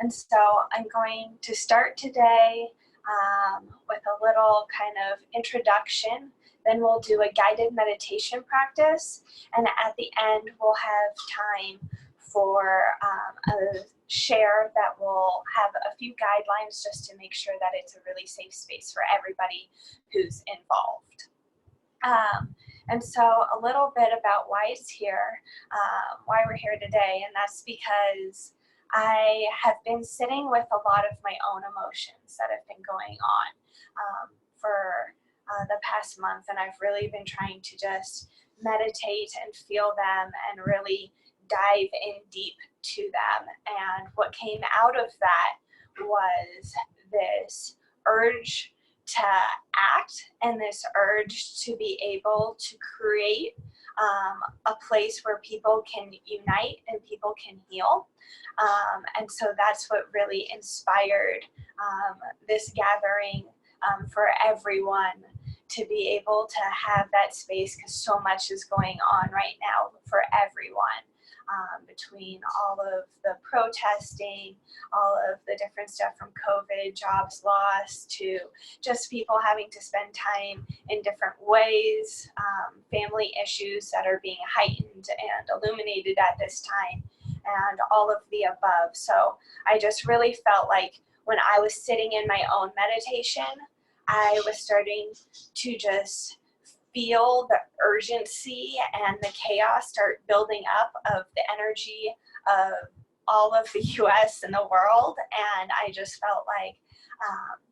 And so I'm going to start today with a little kind of introduction. Then we'll do a guided meditation practice. And at the end, we'll have time for a share that will have a few guidelines just to make sure that it's a really safe space for everybody who's involved. And so a little bit about why it's here, why we're here today, and that's because I have been sitting with a lot of my own emotions that have been going on for the past month, and I've really been trying to just meditate and feel them and really dive in deep to them. And what came out of that was this urge to act and this urge to be able to create a place where people can unite and people can heal. And so that's what really inspired this gathering for everyone to be able to have that space, because so much is going on right now for everyone. Between all of the protesting, all of the different stuff from COVID, jobs lost, to just people having to spend time in different ways, family issues that are being heightened and illuminated at this time, and all of the above. So I just really felt like when I was sitting in my own meditation, I was starting to just feel the urgency and the chaos start building up of the energy of all of the US and the world. And I just felt like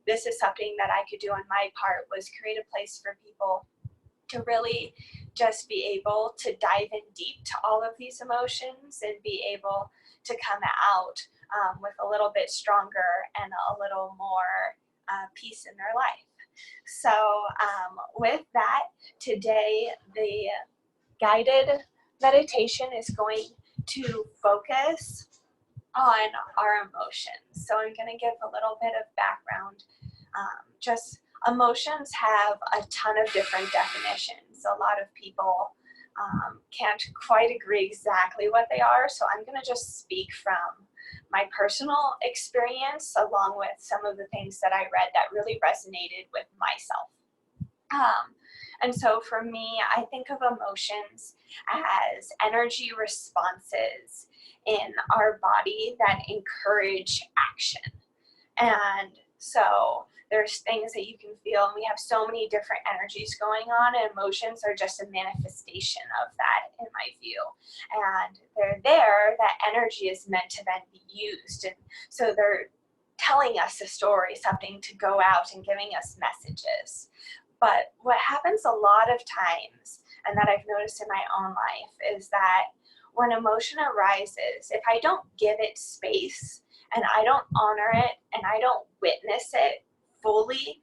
this is something that I could do on my part, was create a place for people to really just be able to dive in deep to all of these emotions and be able to come out with a little bit stronger and a little more peace in their life. So with that, today the guided meditation is going to focus on our emotions. So I'm going to give a little bit of background. Just emotions have a ton of different definitions. A lot of people can't quite agree exactly what they are, so I'm going to just speak from my personal experience along with some of the things that I read that really resonated with myself. And so for me, I think of emotions as energy responses in our body that encourage action. And so there's things that you can feel, and we have so many different energies going on, and emotions are just a manifestation of that, in my view. And they're there, that energy is meant to then be used. And so they're telling us a story, something to go out and giving us messages. But what happens a lot of times, and that I've noticed in my own life, is that when emotion arises, if I don't give it space and I don't honor it and I don't witness it fully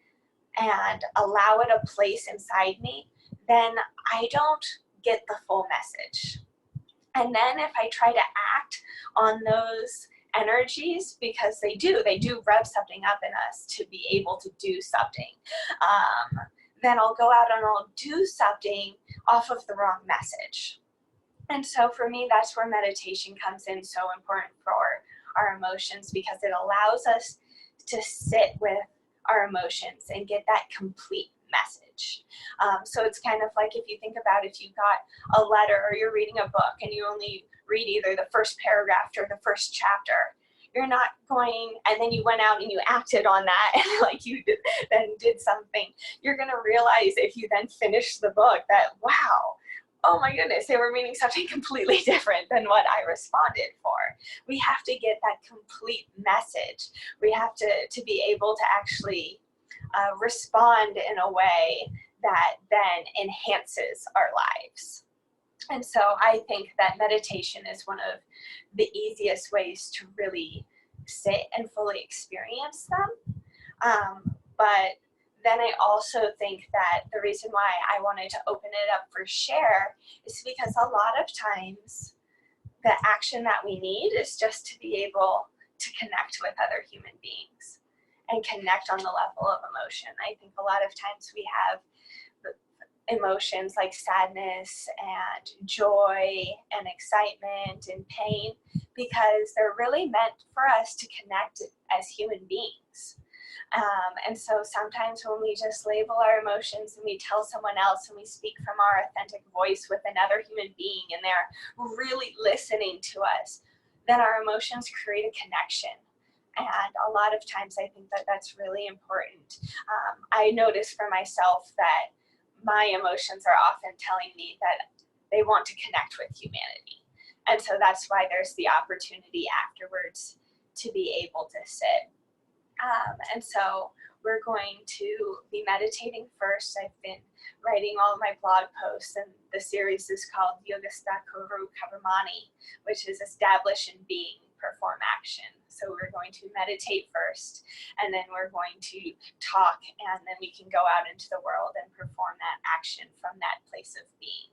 and allow it a place inside me, then I don't get the full message. And then if I try to act on those energies, because they do rev something up in us to be able to do something, then I'll go out and I'll do something off of the wrong message. And so for me, that's where meditation comes in so important for our emotions, because it allows us to sit with our emotions and get that complete message. So it's kind of like, if you think about, if you got a letter or you're reading a book and you only read either the first paragraph or the first chapter, you're not going, and then you went out and you acted on that and like you did something, you're going to realize if you then finish the book that, wow, oh my goodness, they were meaning something completely different than what I responded for. We have to get that complete message. We have to be able to actually respond in a way that then enhances our lives. And so I think that meditation is one of the easiest ways to really sit and fully experience them. But then I also think that the reason why I wanted to open it up for share is because a lot of times the action that we need is just to be able to connect with other human beings and connect on the level of emotion. I think a lot of times we have emotions like sadness and joy and excitement and pain, because they're really meant for us to connect as human beings. And so sometimes when we just label our emotions and we tell someone else and we speak from our authentic voice with another human being and they're really listening to us, then our emotions create a connection. And a lot of times I think that that's really important. I notice for myself that my emotions are often telling me that they want to connect with humanity. And so that's why there's the opportunity afterwards to be able to sit. And so we're going to be meditating first. I've been writing all of my blog posts, and the series is called Yogastha Kuru Kavamani, which is establish in being, perform action. So we're going to meditate first, and then we're going to talk, and then we can go out into the world and perform that action from that place of being.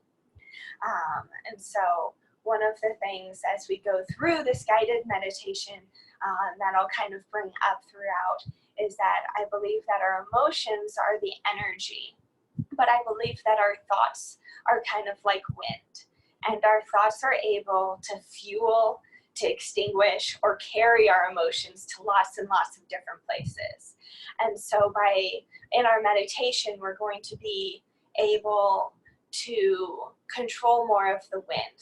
And so one of the things as we go through this guided meditation that I'll kind of bring up throughout is that I believe that our emotions are the energy, but I believe that our thoughts are kind of like wind, and our thoughts are able to fuel, to extinguish, or carry our emotions to lots and lots of different places. And so in our meditation, we're going to be able to control more of the wind.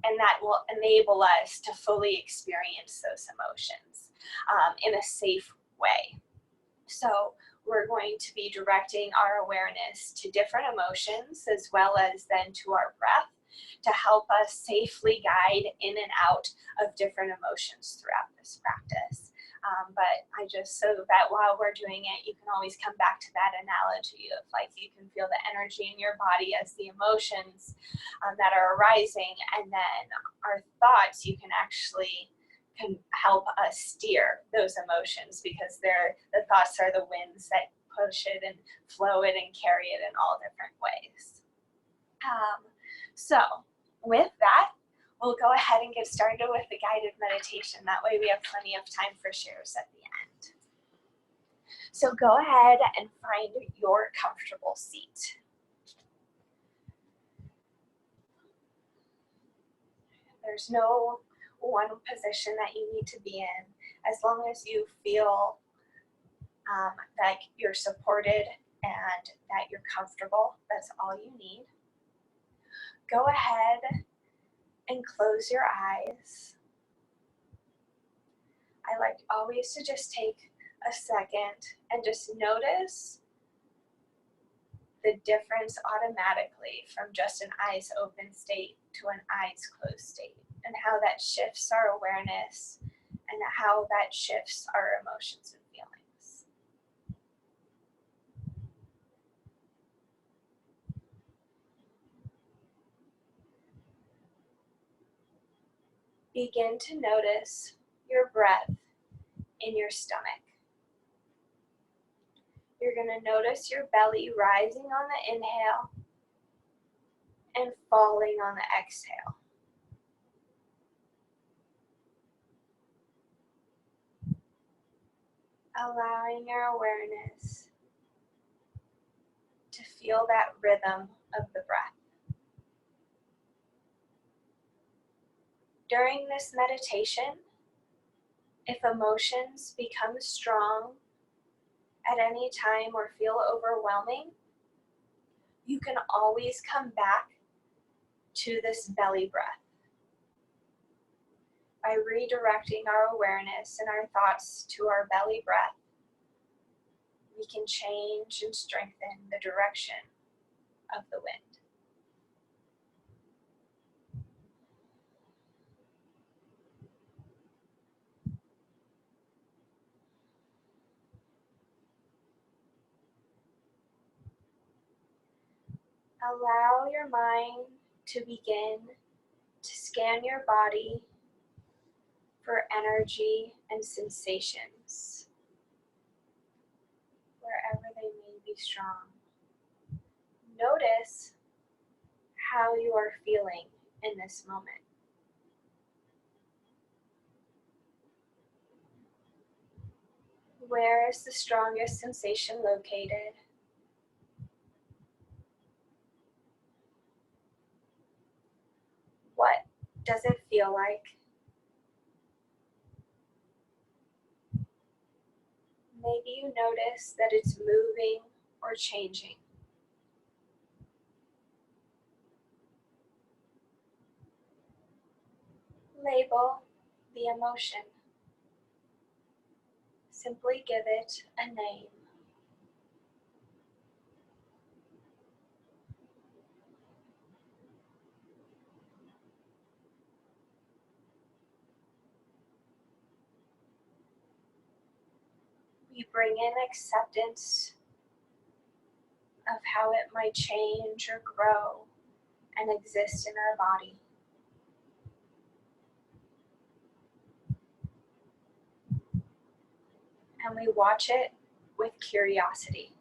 And that will enable us to fully experience those emotions in a safe way. So we're going to be directing our awareness to different emotions as well as then to our breath to help us safely guide in and out of different emotions throughout this practice. But so that while we're doing it, you can always come back to that analogy of like you can feel the energy in your body as the emotions that are arising, and then our thoughts, you can help us steer those emotions, because the thoughts are the winds that push it and flow it and carry it in all different ways. So with that, we'll go ahead and get started with the guided meditation. That way we have plenty of time for shares at the end. So go ahead and find your comfortable seat. There's no one position that you need to be in. As long as you feel that you're supported and that you're comfortable, that's all you need. Go ahead and close your eyes. I like always to just take a second and just notice the difference automatically from just an eyes open state to an eyes closed state, and how that shifts our awareness and how that shifts our emotions and feelings. Begin to notice your breath in your stomach. You're going to notice your belly rising on the inhale and falling on the exhale. Allowing your awareness to feel that rhythm of the breath. During this meditation, if emotions become strong at any time or feel overwhelming, you can always come back to this belly breath. By redirecting our awareness and our thoughts to our belly breath, we can change and strengthen the direction of the wind. Allow your mind to begin to scan your body for energy and sensations, wherever they may be strong. Notice how you are feeling in this moment. Where is the strongest sensation located? feel like? Maybe you notice that it's moving or changing. Label the emotion. Simply give it a name. We bring in acceptance of how it might change or grow and exist in our body. And we watch it with curiosity.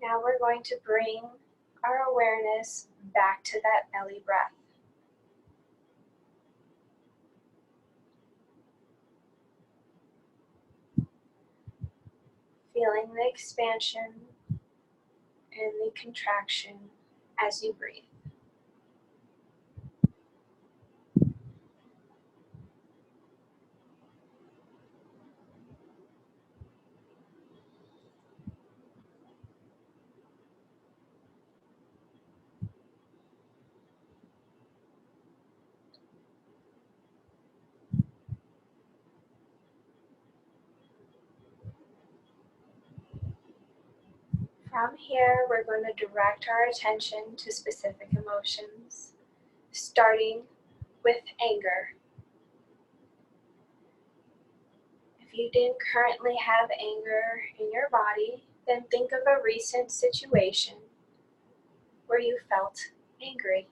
Now we're going to bring our awareness back to that belly breath. Feeling the expansion and the contraction as you breathe. From here, we're going to direct our attention to specific emotions, starting with anger. If you didn't currently have anger in your body, then think of a recent situation where you felt angry.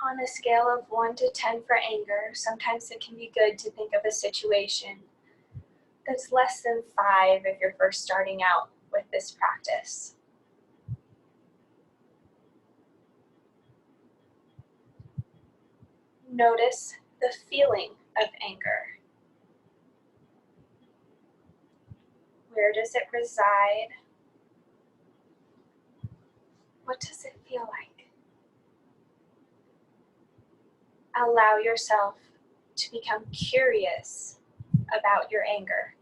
On a scale of 1 to 10 for anger, sometimes it can be good to think of a situation that's less than 5 if you're first starting out with this practice. Notice the feeling of anger. Where does it reside? What does it feel like? Allow yourself to become curious about your anger.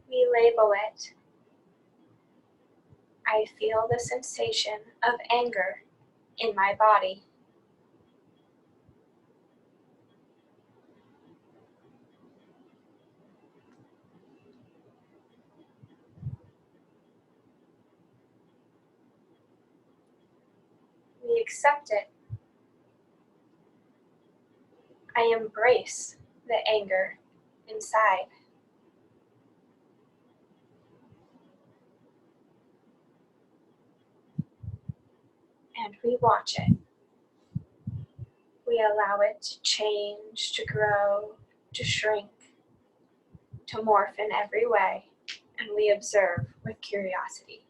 We label it. I feel the sensation of anger in my body. We accept it. I embrace the anger inside. And we watch it. We allow it to change, to grow, to shrink, to morph in every way, and we observe with curiosity.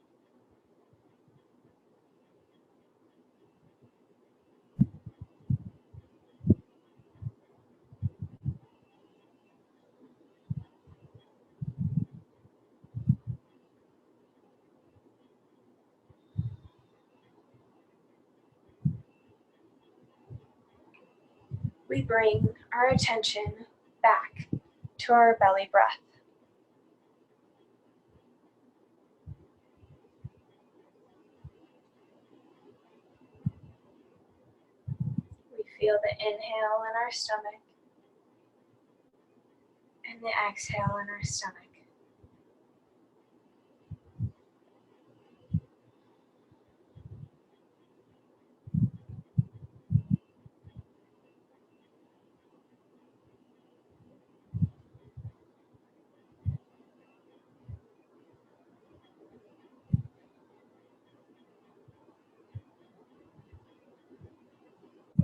We bring our attention back to our belly breath. We feel the inhale in our stomach and the exhale in our stomach.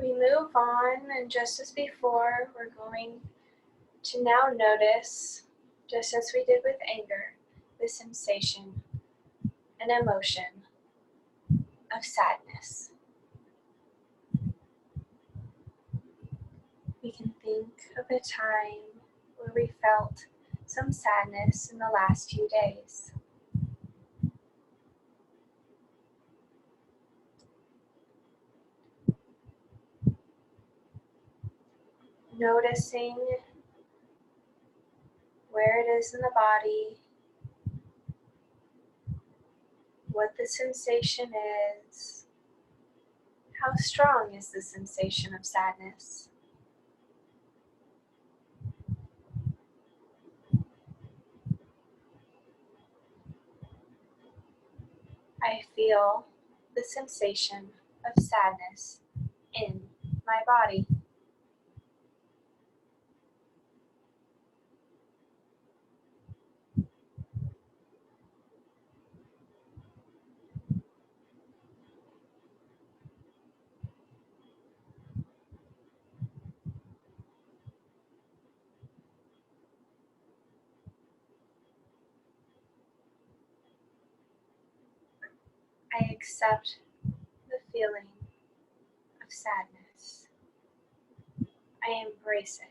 We move on, and just as before, we're going to now notice, just as we did with anger, the sensation and emotion of sadness. We can think of a time where we felt some sadness in the last few days. Noticing where it is in the body, what the sensation is, how strong is the sensation of sadness. I feel the sensation of sadness in my body. I accept the feeling of sadness. I embrace it.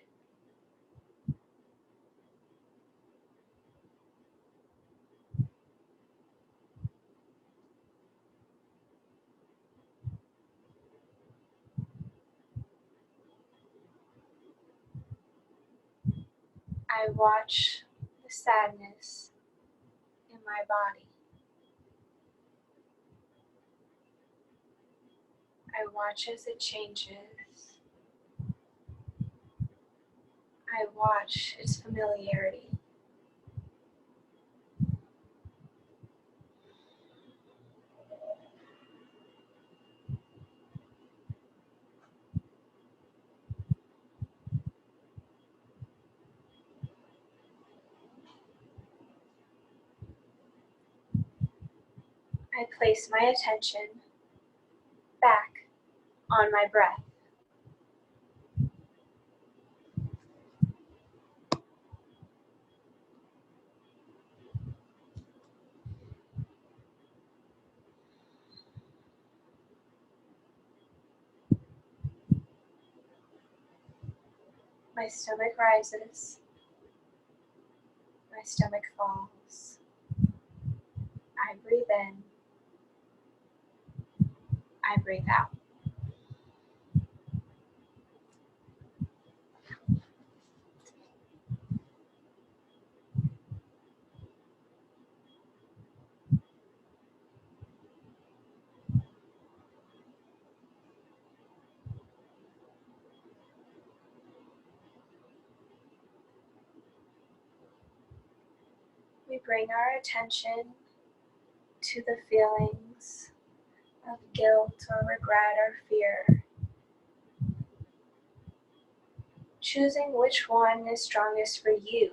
I watch the sadness in my body. I watch as it changes. I watch its familiarity. I place my attention back on my breath. My stomach rises. My stomach falls. I breathe in. I breathe out. We bring our attention to the feelings of guilt or regret or fear, choosing which one is strongest for you.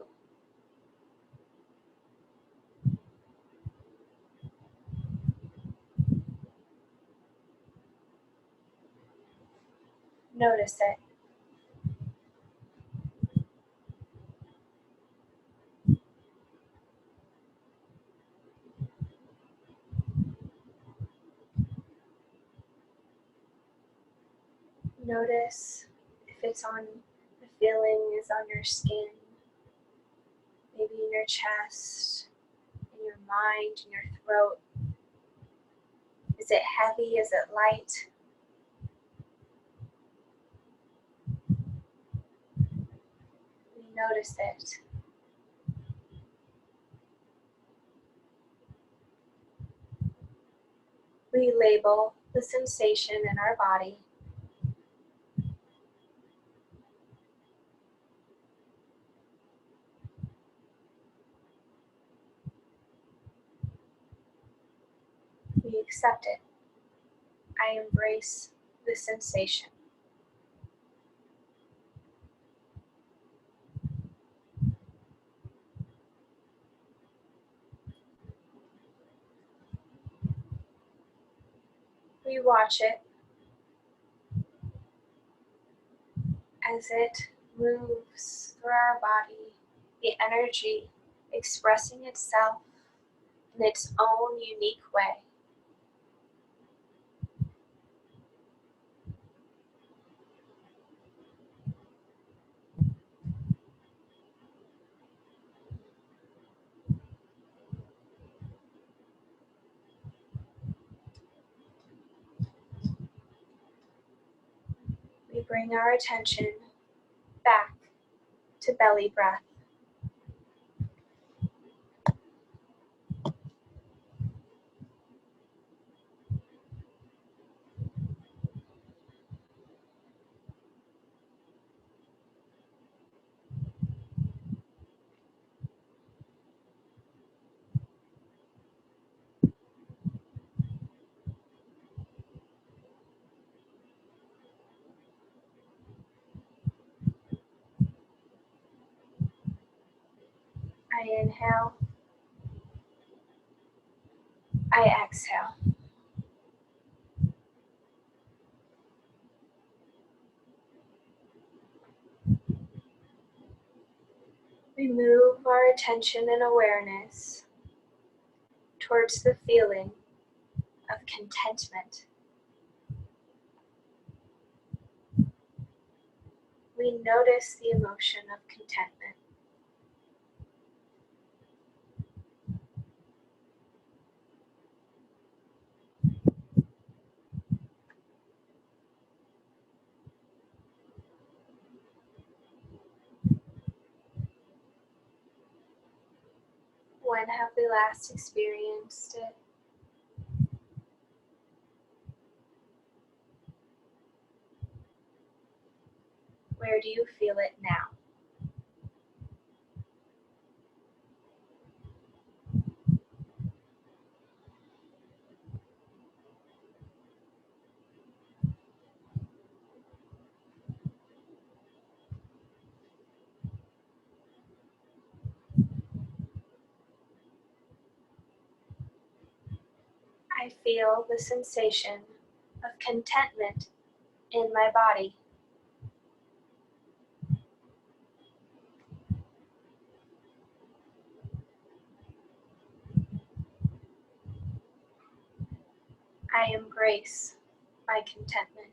Notice it. Notice if the feeling is on your skin, maybe in your chest, in your mind, in your throat. Is it heavy? Is it light? We notice it. We label the sensation in our body. We accept it. I embrace the sensation. We watch it. as it moves through our body, the energy expressing itself in its own unique way. We bring our attention back to belly breath. I inhale. I exhale. We move our attention and awareness towards the feeling of contentment. We notice the emotion of contentment. When have we last experienced it? Where do you feel it now? I feel the sensation of contentment in my body. I embrace my contentment.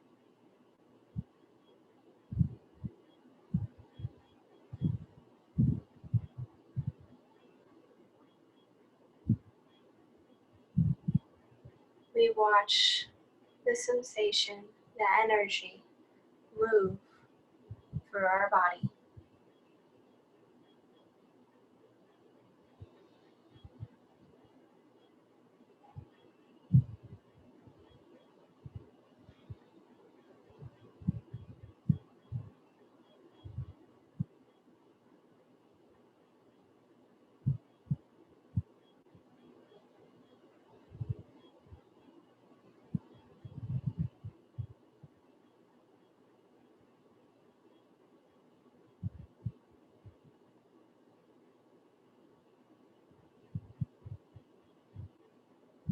We watch the sensation, the energy move through our body.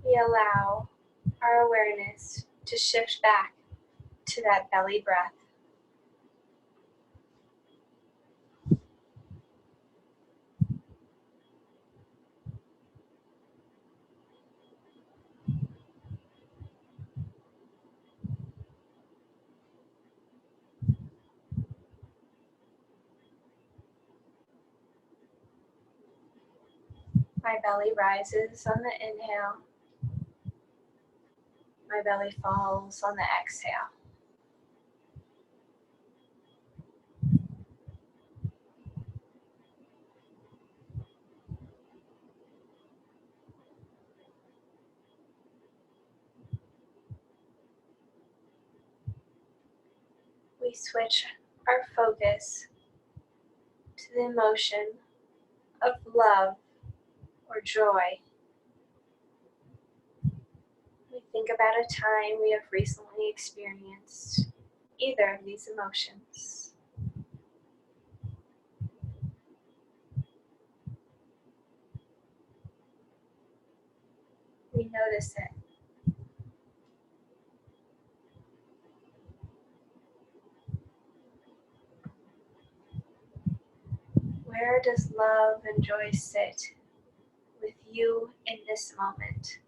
We allow our awareness to shift back to that belly breath. My belly rises on the inhale. My belly falls on the exhale. We switch our focus to the emotion of love or joy. We think about a time we have recently experienced either of these emotions. We notice it. Where does love and joy sit with you in this moment?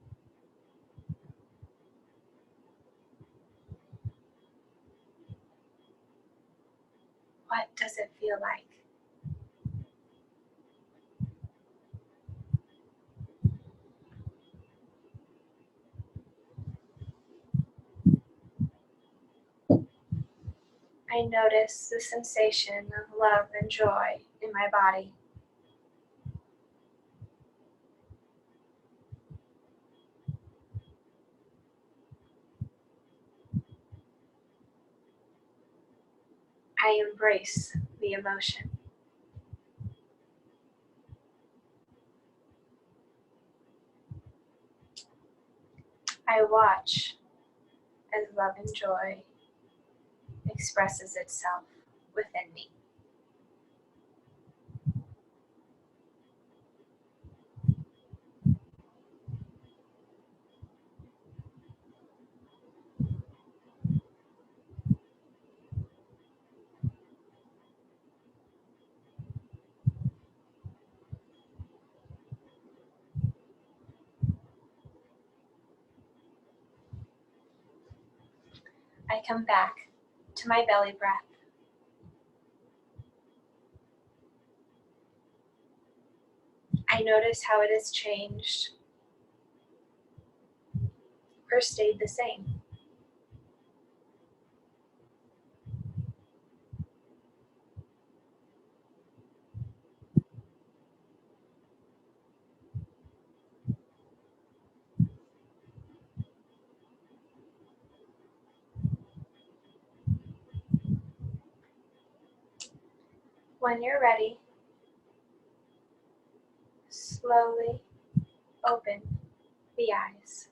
What does it feel like? I notice the sensation of love and joy in my body. I embrace the emotion. I watch as love and joy expresses itself within me. I come back to my belly breath. I notice how it has changed or stayed the same. When you're ready, slowly open the eyes.